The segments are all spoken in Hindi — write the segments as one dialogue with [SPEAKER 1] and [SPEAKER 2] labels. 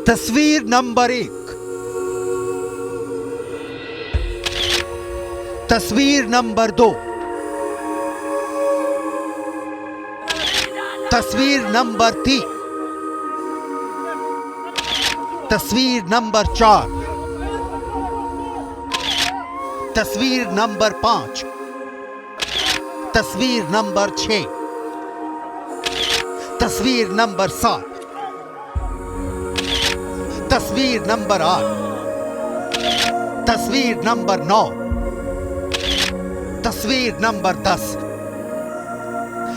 [SPEAKER 1] तस्वीर नंबर 1, तस्वीर नंबर 2, तस्वीर नंबर 3, तस्वीर नंबर 4, तस्वीर नंबर 5, तस्वीर नंबर 6, तस्वीर नंबर 7, तस्वीर नंबर 8, तस्वीर नंबर 9, तस्वीर नंबर 10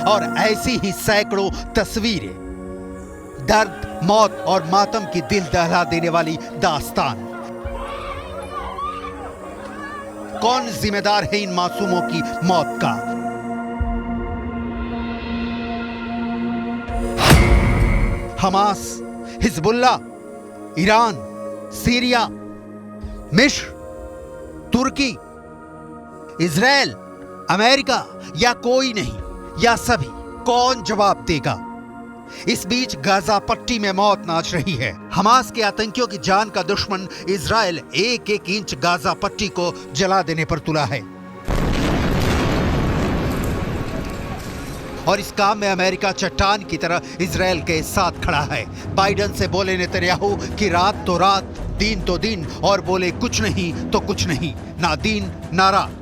[SPEAKER 1] और ऐसी ही सैकड़ों तस्वीरें। दर्द, मौत और मातम की दिल दहला देने वाली दास्तान। कौन जिम्मेदार है इन मासूमों की मौत का? हमास, हिजबुल्लाह, ईरान, सीरिया, मिस्र, तुर्की, इजराइल, अमेरिका या कोई नहीं या सभी? कौन जवाब देगा? इस बीच गाजा पट्टी में मौत नाच रही है। हमास के आतंकियों की जान का दुश्मन इजराइल एक एक इंच गाजा पट्टी को जला देने पर तुला है और इस काम में अमेरिका चट्टान की तरह इजराइल के साथ खड़ा है। बाइडेन से बोले नेतन्याहू कि रात तो रात, दिन तो दिन, और बोले कुछ नहीं तो कुछ नहीं, ना दिन ना रात।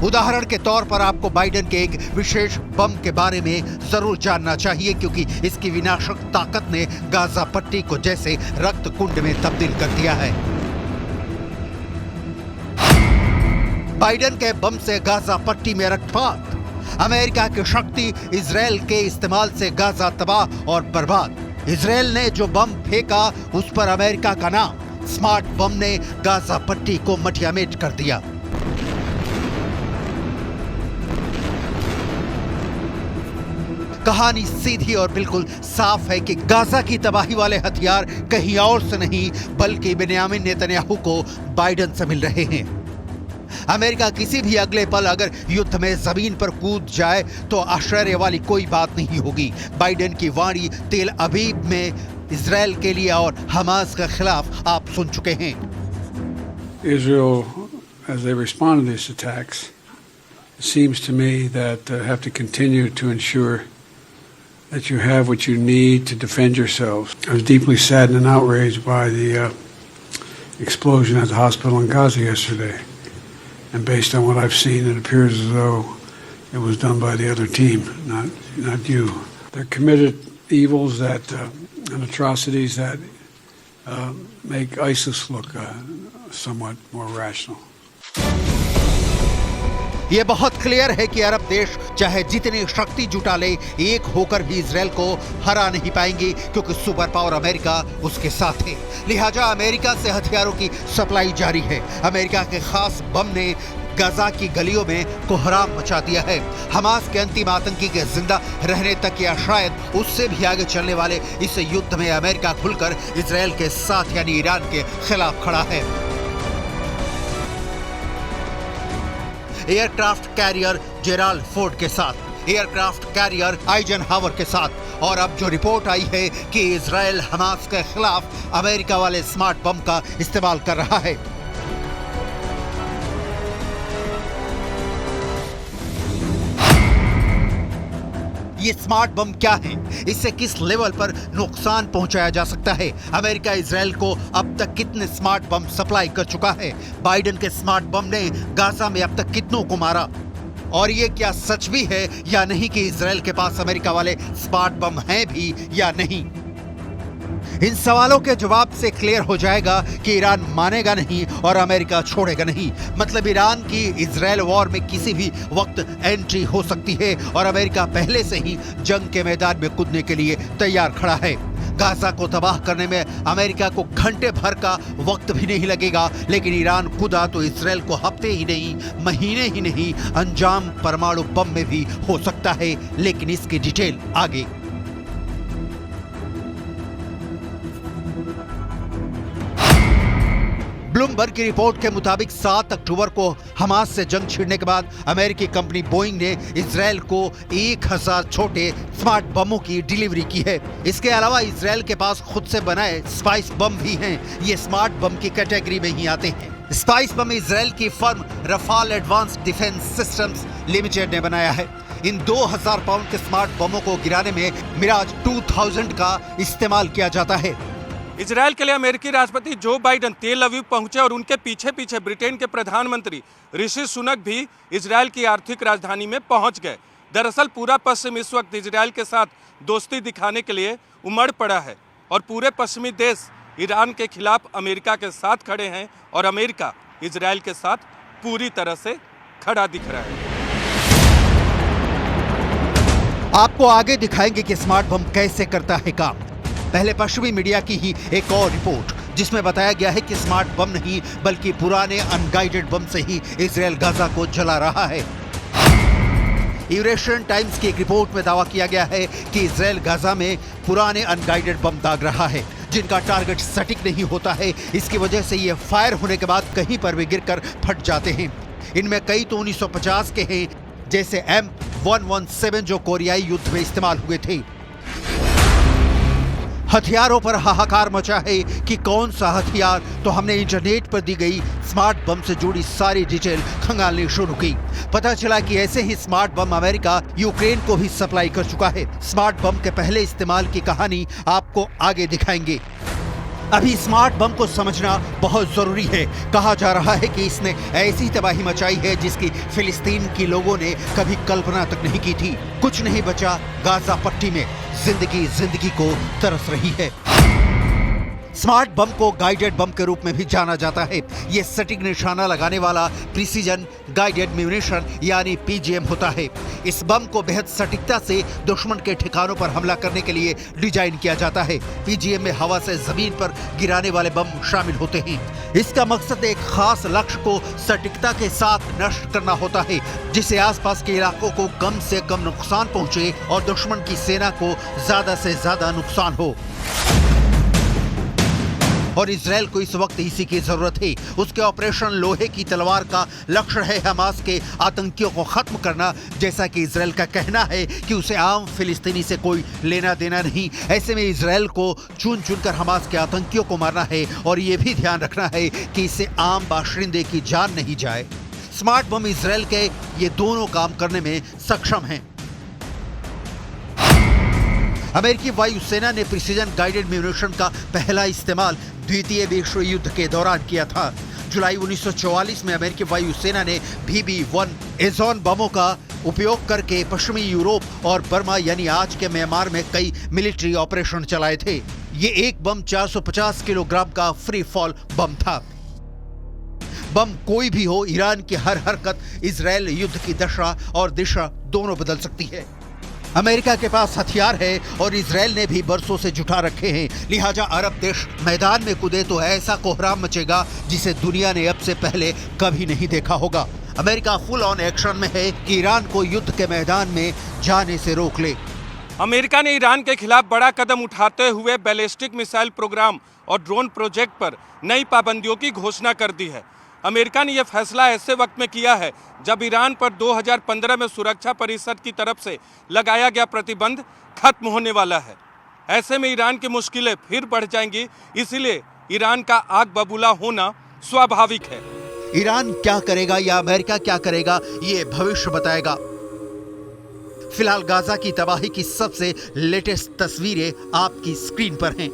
[SPEAKER 1] उदाहरण के तौर पर आपको बाइडेन के एक विशेष बम के बारे में जरूर जानना चाहिए, क्योंकि इसकी विनाशक ताकत ने गाजा पट्टी को जैसे रक्त कुंड में तब्दील कर दिया है। बाइडेन के बम से गाजा पट्टी में रक्तपात। अमेरिका की शक्ति इजराइल के इस्तेमाल से गाजा तबाह और बर्बाद। इजराइल ने जो बम फेंका उस पर अमेरिका का नाम। स्मार्ट बम ने गाजा पट्टी को मटियामेट कर दिया। कहानी सीधी और बिल्कुल साफ है कि गाजा की तबाही वाले हथियार कहीं और से नहीं बल्कि बेन्यामिन नेतन्याहू को बाइडेन से मिल रहे हैं। अमेरिका किसी भी अगले पल अगर युद्ध में जमीन पर कूद जाए तो आश्चर्य वाली कोई बात नहीं होगी। बाइडेन की वाणी तेल अबीब में इजराइल के लिए और हमास के खिलाफ आप सुन चुके हैं।
[SPEAKER 2] Israel, as they respond to these attacks, it seems to me that have to continue to ensure that you have what you need to defend yourselves. I was deeply saddened and outraged by the explosion at the hospital in Gaza yesterday. And based on what I've seen, it appears as though it was done by the other team, not you. They're committed evils that and atrocities that make ISIS look somewhat more rational.
[SPEAKER 1] ये बहुत क्लियर है कि अरब देश चाहे जितनी शक्ति जुटा ले, एक होकर भी इजराइल को हरा नहीं पाएंगे, क्योंकि सुपर पावर अमेरिका उसके साथ है। लिहाजा अमेरिका से हथियारों की सप्लाई जारी है। अमेरिका के खास बम ने गाजा की गलियों में कोहराम मचा दिया है। हमास के अंतिम आतंकी के जिंदा रहने तक या शायद उससे भी आगे चलने वाले इस युद्ध में अमेरिका खुलकर इजराइल के साथ यानी ईरान के खिलाफ खड़ा है। एयरक्राफ्ट कैरियर जेराल्ड फोर्ड के साथ, एयरक्राफ्ट कैरियर आइजनहावर के साथ, और अब जो रिपोर्ट आई है कि इजराइल हमास के खिलाफ अमेरिका वाले स्मार्ट बम का इस्तेमाल कर रहा है। ये स्मार्ट बम क्या है? इससे किस लेवल पर नुकसान पहुंचाया जा सकता है? अमेरिका इजराइल को अब तक कितने स्मार्ट बम सप्लाई कर चुका है? बाइडेन के स्मार्ट बम ने गाजा में अब तक कितनों को मारा? और ये क्या सच भी है या नहीं कि इजराइल के पास अमेरिका वाले स्मार्ट बम हैं भी या नहीं? इन सवालों के जवाब से क्लियर हो जाएगा कि ईरान मानेगा नहीं और अमेरिका छोड़ेगा नहीं। मतलब ईरान की इजराइल वॉर में किसी भी वक्त एंट्री हो सकती है और अमेरिका पहले से ही जंग के मैदान में कूदने के लिए तैयार खड़ा है। गाजा को तबाह करने में अमेरिका को घंटे भर का वक्त भी नहीं लगेगा, लेकिन ईरान खुदा तो इजराइल को हफ्ते ही नहीं, महीने ही नहीं, अंजाम परमाणु बम में भी हो सकता है। लेकिन इसकी डिटेल आगे। ब्लूमबर्ग की रिपोर्ट के मुताबिक 7 अक्टूबर को हमास से जंग छिड़ने के बाद अमेरिकी कंपनी बोइंग ने इजरायल को 1000 छोटे स्मार्ट बमों की डिलीवरी की है। इसके अलावा इजरायल के पास खुद से बनाए स्पाइस बम भी हैं। ये स्मार्ट बम की कैटेगरी में ही आते हैं। स्पाइस बम इजरायल की firm Rafale advance defence systems limited ने बनाया है। इन 2000 पाउंड के स्मार्ट बमों को गिराने में मिराज 2000 का इस्तेमाल किया जाता है।
[SPEAKER 3] इजरायल के लिए अमेरिकी राष्ट्रपति जो बाइडन तेल अवीव पहुंचे और उनके पीछे पीछे ब्रिटेन के प्रधानमंत्री ऋषि सुनक भी इजरायल की आर्थिक राजधानी में पहुंच गए। दरअसल पूरा पश्चिम इस वक्त इजरायल के साथ दोस्ती दिखाने के लिए उमड़ पड़ा है और पूरे पश्चिमी देश ईरान के खिलाफ अमेरिका के साथ खड़े हैं और अमेरिका इजरायल के साथ पूरी तरह से खड़ा दिख रहा है।
[SPEAKER 1] आपको आगे दिखाएंगे कि स्मार्ट बम कैसे करता है काम। पहले पश्चिमी मीडिया की ही एक और रिपोर्ट जिसमें बताया गया है कि स्मार्ट बम नहीं बल्कि पुराने अनगाइडेड बम से ही इजरायल गाजा को जला रहा है। यूरेशियन टाइम्स की एक रिपोर्ट में दावा किया गया है कि इजरायल गाजा में पुराने अनगाइडेड बम दाग रहा है जिनका टारगेट सटीक नहीं होता है। इसकी वजह से ये फायर होने के बाद कहीं पर भी गिरकर फट जाते हैं। इनमें कई तो 1950 के हैं जैसे M117 जो कोरियाई युद्ध में इस्तेमाल हुए थे। हथियारों पर हाहाकार मचा है कि कौन सा हथियार, तो हमने इंटरनेट पर दी गई स्मार्ट बम से जुड़ी सारी डिटेल खंगालनी शुरू की। पता चला कि ऐसे ही स्मार्ट बम अमेरिका यूक्रेन को भी सप्लाई कर चुका है। स्मार्ट बम के पहले इस्तेमाल की कहानी आपको आगे दिखाएंगे। अभी स्मार्ट बम को समझना बहुत जरूरी है। कहा जा रहा है कि इसने ऐसी तबाही मचाई है जिसकी फिलिस्तीन के लोगों ने कभी कल्पना तक नहीं की थी। कुछ नहीं बचा गाजा पट्टी में, जिंदगी को तरस रही है। स्मार्ट बम को गाइडेड बम के रूप में भी जाना जाता है। ये सटीक निशाना लगाने वाला प्रिसीजन गाइडेड म्यूनिशन यानी पीजीएम होता है। इस बम को बेहद सटीकता से दुश्मन के ठिकानों पर हमला करने के लिए डिजाइन किया जाता है। पीजीएम में हवा से जमीन पर गिराने वाले बम शामिल होते हैं। इसका मकसद एक खास लक्ष्य को सटीकता के साथ नष्ट करना होता है जिससे आसपास के इलाकों को कम से कम नुकसान पहुंचे और दुश्मन की सेना को ज्यादा से ज्यादा नुकसान हो। और इजरायल को इस वक्त इसी की जरूरत है। उसके ऑपरेशन लोहे की तलवार का लक्ष्य है हमास के आतंकियों को खत्म करना। जैसा कि इजरायल का कहना है कि उसे आम फिलिस्तीनी से कोई लेना देना नहीं। ऐसे में इजरायल को चुन चुनकर हमास के आतंकियों को मारना है और ये भी ध्यान रखना है कि इससे आम बाशिंदे की जान नहीं जाए। स्मार्ट बम इजरायल के ये दोनों काम करने में सक्षम हैं। अमेरिकी वायुसेना ने प्रिसीजन गाइडेड म्यूनिशन का पहला इस्तेमाल द्वितीय विश्व युद्ध के दौरान किया था। जुलाई 1944 में अमेरिकी वायुसेना ने BB-1 एजॉन बमों का उपयोग करके पश्चिमी यूरोप और बर्मा यानी आज के म्यांमार में कई मिलिट्री ऑपरेशन चलाए थे। ये एक बम 450 किलोग्राम का फ्री फॉल बम था। बम कोई भी हो, ईरान की हर हरकत इजरायल युद्ध की दशा और दिशा दोनों बदल सकती है। अमेरिका के पास हथियार है और इजरायल ने भी बरसों से जुटा रखे हैं। लिहाजा अरब देश मैदान में कूदे तो ऐसा कोहराम मचेगा जिसे दुनिया ने अब से पहले कभी नहीं देखा होगा। अमेरिका फुल ऑन एक्शन में है कि ईरान को युद्ध के मैदान में जाने से रोक ले।
[SPEAKER 3] अमेरिका ने ईरान के खिलाफ बड़ा कदम उठाते हुए बैलिस्टिक मिसाइल प्रोग्राम और ड्रोन प्रोजेक्ट पर नई पाबंदियों की घोषणा कर दी है। अमेरिका ने यह फैसला ऐसे वक्त में किया है जब ईरान पर 2015 में सुरक्षा परिषद की तरफ से लगाया गया प्रतिबंध खत्म होने वाला है। ऐसे में ईरान की मुश्किलें फिर बढ़ जाएंगी, इसीलिए ईरान का आग बबूला होना स्वाभाविक है।
[SPEAKER 1] ईरान क्या करेगा या अमेरिका क्या करेगा ये भविष्य बताएगा। फिलहाल गाजा की तबाही की सबसे लेटेस्ट तस्वीरें आपकी स्क्रीन पर हैं।